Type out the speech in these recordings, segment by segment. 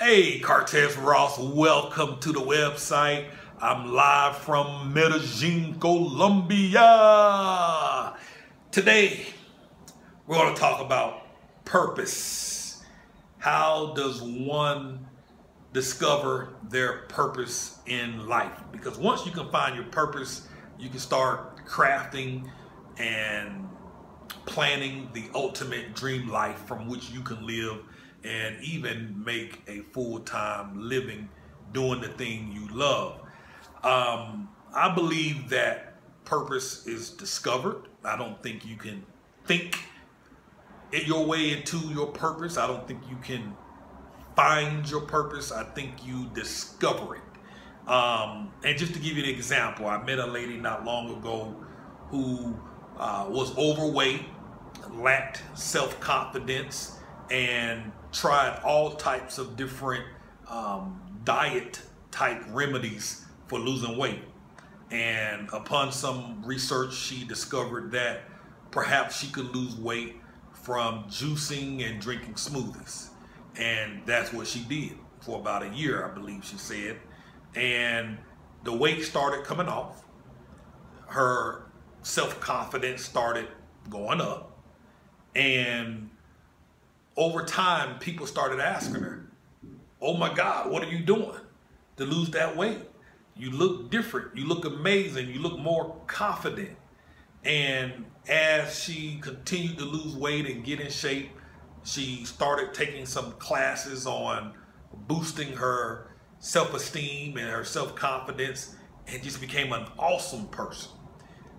Hey, Cortez Ross, welcome to the website. I'm live from Medellin, Colombia. Today, we're going to talk about purpose. How does one discover their purpose in life? Because once you can find your purpose, you can start crafting and planning the ultimate dream life from which you can live and even make a full-time living doing the thing you love. I believe that purpose is discovered. I don't think you can think your way into your purpose. I don't think you can find your purpose. I think you discover it. And just to give you an example, I met a lady not long ago who was overweight, lacked self-confidence, and tried all types of different diet type remedies for losing weight. And upon some research, she discovered that perhaps she could lose weight from juicing and drinking smoothies. And that's what she did for about a year, I believe she said. And the weight started coming off. Her self-confidence started going up. And over time, people started asking her, "Oh my God, what are you doing to lose that weight? You look different. You look amazing. You look more confident." And as she continued to lose weight and get in shape, she started taking some classes on boosting her self-esteem and her self-confidence, and just became an awesome person.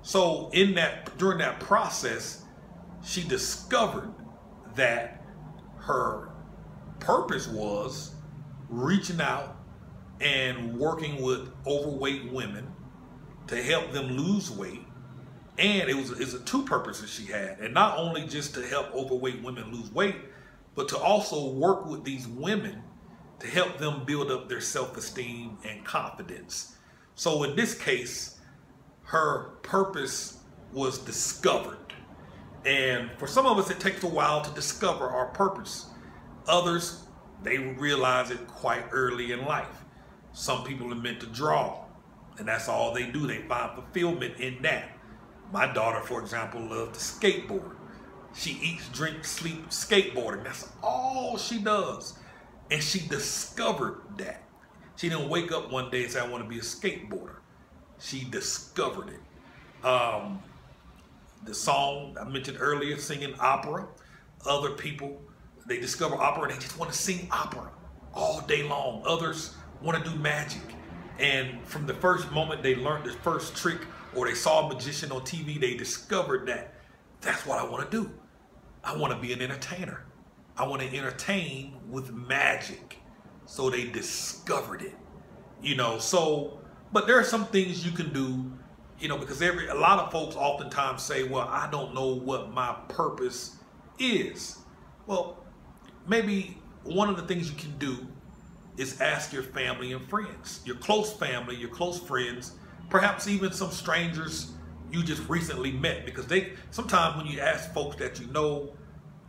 So during that process, she discovered that her purpose was reaching out and working with overweight women to help them lose weight. And it's two purposes she had. And not only just to help overweight women lose weight, but to also work with these women to help them build up their self-esteem and confidence. So in this case, her purpose was discovered. And for some of us, it takes a while to discover our purpose. Others, they realize it quite early in life. Some people are meant to draw, and that's all they do. They find fulfillment in that. My daughter, for example, loves to skateboard. She eats, drinks, sleeps, skateboarding. That's all she does. And she discovered that. She didn't wake up one day and say, "I want to be a skateboarder." She discovered it. The song I mentioned earlier, singing opera. Other people, they discover opera and they just want to sing opera all day long. Others want to do magic. And from the first moment they learned the first trick or they saw a magician on TV, they discovered that that's what I want to do. I want to be an entertainer. I want to entertain with magic. So they discovered it, but there are some things you can do, because a lot of folks oftentimes say, "Well, I don't know what my purpose is." Well, maybe one of the things you can do is ask your family and friends, your close family, your close friends, perhaps even some strangers you just recently met, because sometimes when you ask folks that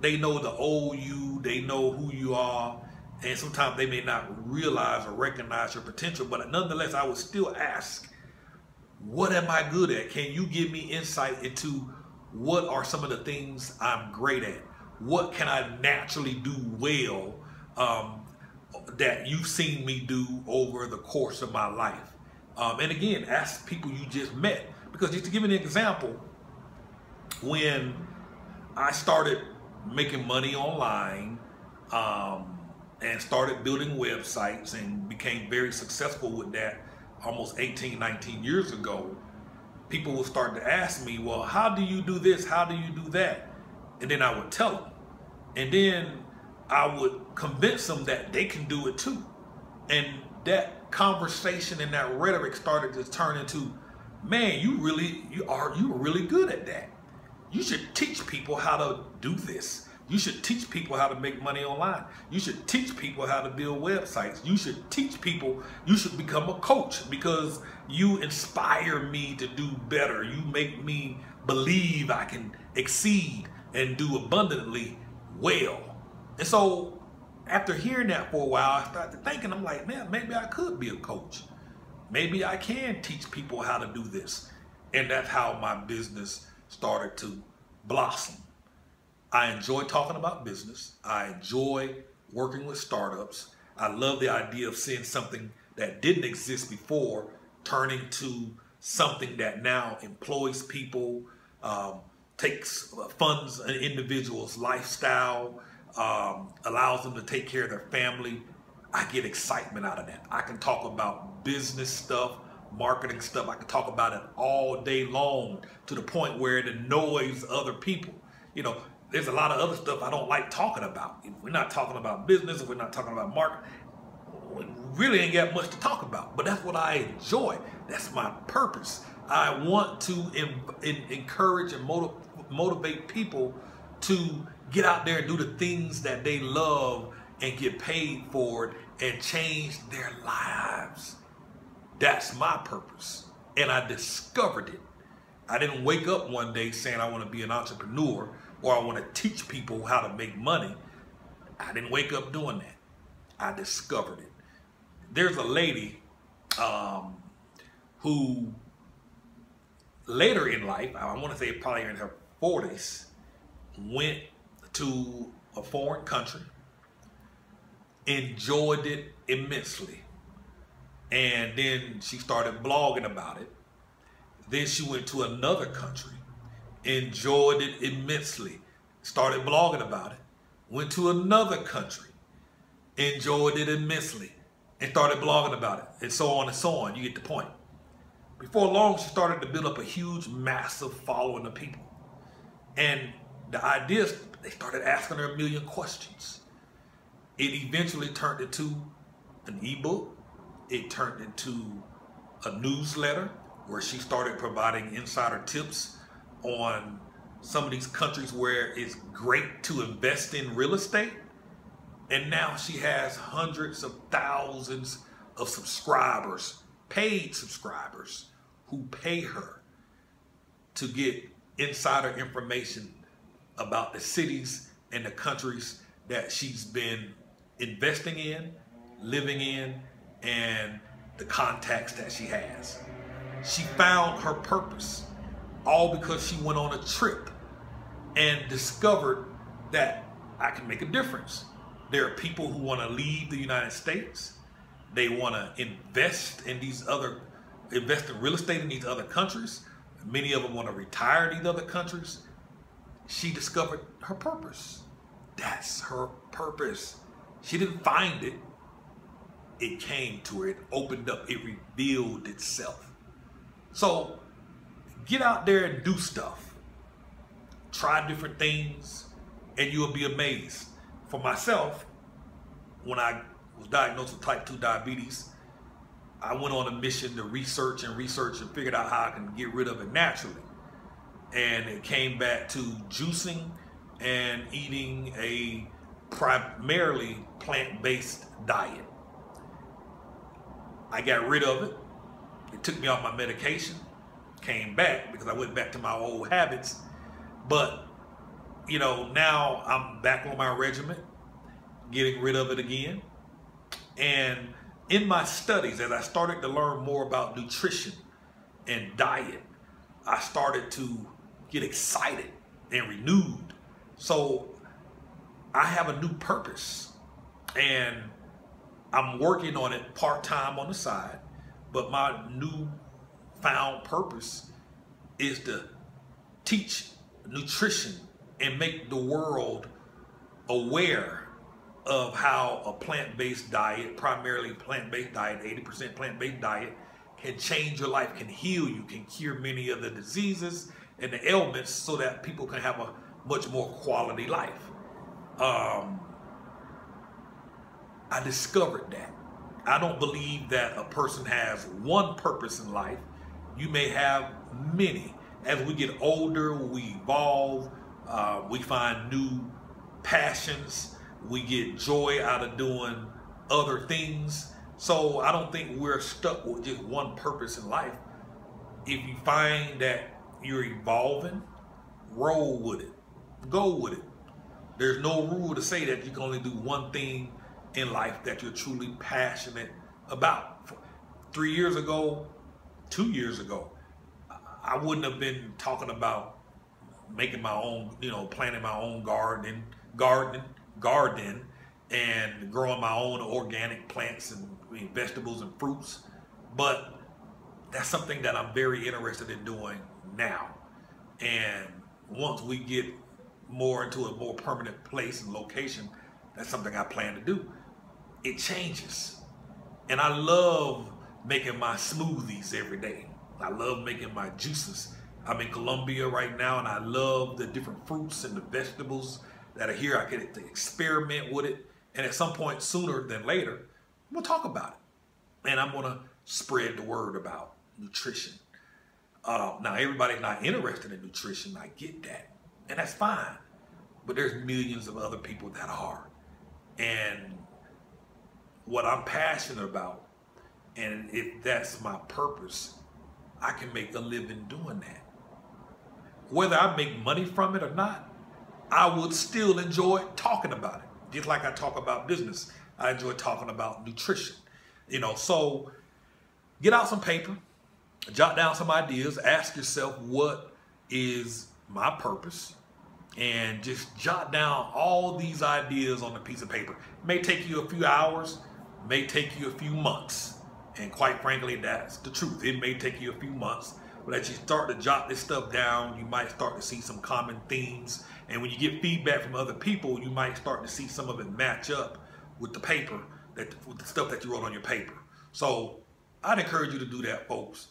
they know the old you, they know who you are, and sometimes they may not realize or recognize your potential, but nonetheless, I would still ask, what am I good at? Can you give me insight into what are some of the things I'm great at? What can I naturally do well that you've seen me do over the course of my life? And again, ask people you just met. Because just to give you an example, when I started making money online and started building websites and became very successful with that almost 18, 19 years ago, people would start to ask me, "Well, how do you do this? How do you do that?" And then I would tell them. And then I would convince them that they can do it too. And that conversation and that rhetoric started to turn into, "Man, you are really good at that. You should teach people how to do this. You should teach people how to make money online. You should teach people how to build websites. You should teach people, you should become a coach because you inspire me to do better. You make me believe I can exceed and do abundantly well." And so after hearing that for a while, I started thinking, I'm like, man, maybe I could be a coach. Maybe I can teach people how to do this. And that's how my business started to blossom. I enjoy talking about business. I enjoy working with startups. I love the idea of seeing something that didn't exist before turning to something that now employs people, takes funds an individual's lifestyle, allows them to take care of their family. I get excitement out of that. I can talk about business stuff, marketing stuff. I can talk about it all day long to the point where it annoys other people. You know, there's a lot of other stuff I don't like talking about. If we're not talking about business, if we're not talking about marketing, we really ain't got much to talk about. But that's what I enjoy. That's my purpose. I want to encourage and motivate people to get out there and do the things that they love and get paid for it and change their lives. That's my purpose. And I discovered it. I didn't wake up one day saying I want to be an entrepreneur or I want to teach people how to make money. I didn't wake up doing that. I discovered it. There's a lady who later in life, I want to say probably in her 40s, went to a foreign country, enjoyed it immensely, and then she started blogging about it. Then she went to another country, enjoyed it immensely, started blogging about it, went to another country, enjoyed it immensely, and started blogging about it, and so on and so on. You get the point. Before long, she started to build up a huge, massive following of people. And the idea is they started asking her a million questions. It eventually turned into an ebook. It turned into a newsletter where she started providing insider tips on some of these countries where it's great to invest in real estate. And now she has hundreds of thousands of subscribers, paid subscribers, who pay her to get insider information about the cities and the countries that she's been investing in, living in, and the contacts that she has. She found her purpose, all because she went on a trip and discovered that I can make a difference. There are people who want to leave the United States. They want to invest in real estate in these other countries. Many of them want to retire in these other countries. She discovered her purpose. That's her purpose. She didn't find it. It came to her. It opened up. It revealed itself. So get out there and do stuff. Try different things and you'll be amazed. For myself, when I was diagnosed with type 2 diabetes, I went on a mission to research and figured out how I can get rid of it naturally. And it came back to juicing and eating a primarily plant-based diet. I got rid of it. It took me off my medication. Came back because I went back to my old habits. But, you know, now I'm back on my regimen, getting rid of it again. And in my studies, as I started to learn more about nutrition and diet, I started to get excited and renewed. So I have a new purpose and I'm working on it part-time on the side, but my new found purpose is to teach nutrition and make the world aware of how a plant-based diet, primarily plant-based diet, 80% plant-based diet, can change your life, can heal you, can cure many of the diseases and the ailments so that people can have a much more quality life. I discovered that. I don't believe that a person has one purpose in life. You may have many. As we get older, we evolve, we find new passions, we get joy out of doing other things. So I don't think we're stuck with just one purpose in life. If you find that you're evolving, roll with it, go with it. There's no rule to say that you can only do one thing in life that you're truly passionate about. 3 years ago, 2 years ago, I wouldn't have been talking about making my own, planting my own garden, and growing my own organic plants and vegetables and fruits. But that's something that I'm very interested in doing now. And once we get more into a more permanent place and location, that's something I plan to do. It changes. And I love making my smoothies every day. I love making my juices. I'm in Colombia right now, and I love the different fruits and the vegetables that are here. I get to experiment with it. And at some point, sooner than later, we'll talk about it. And I'm going to spread the word about nutrition. Now, everybody's not interested in nutrition. I get that. And that's fine. But there's millions of other people that are. And what I'm passionate about, and if that's my purpose, I can make a living doing that. Whether I make money from it or not, I would still enjoy talking about it. Just like I talk about business, I enjoy talking about nutrition. So get out some paper, jot down some ideas, ask yourself, what is my purpose? And just jot down all these ideas on a piece of paper. It may take you a few hours, may take you a few months. And quite frankly, that's the truth. It may take you a few months, but as you start to jot this stuff down, you might start to see some common themes. And when you get feedback from other people, you might start to see some of it match up with the paper, with the stuff that you wrote on your paper. So I'd encourage you to do that, folks.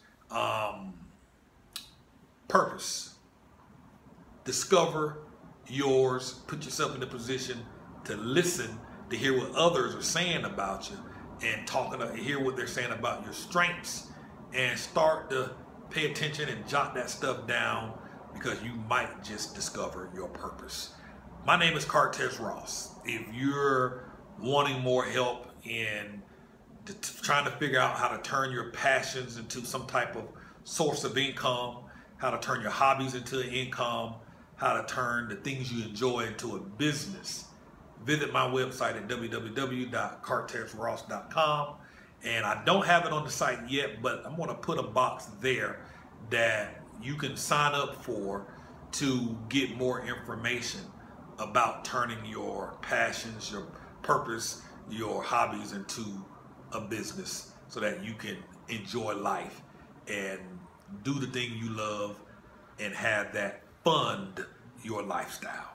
Purpose. Discover yours. Put yourself in a position to listen, to hear what others are saying about you, and hear what they're saying about your strengths, and start to pay attention and jot that stuff down, because you might just discover your purpose. My name is Cortez Ross. If you're wanting more help in trying to figure out how to turn your passions into some type of source of income, how to turn your hobbies into income, how to turn the things you enjoy into a business, visit my website at www.cortezross.com. And I don't have it on the site yet, but I'm going to put a box there that you can sign up for to get more information about turning your passions, your purpose, your hobbies into a business, so that you can enjoy life and do the thing you love and have that fund your lifestyle.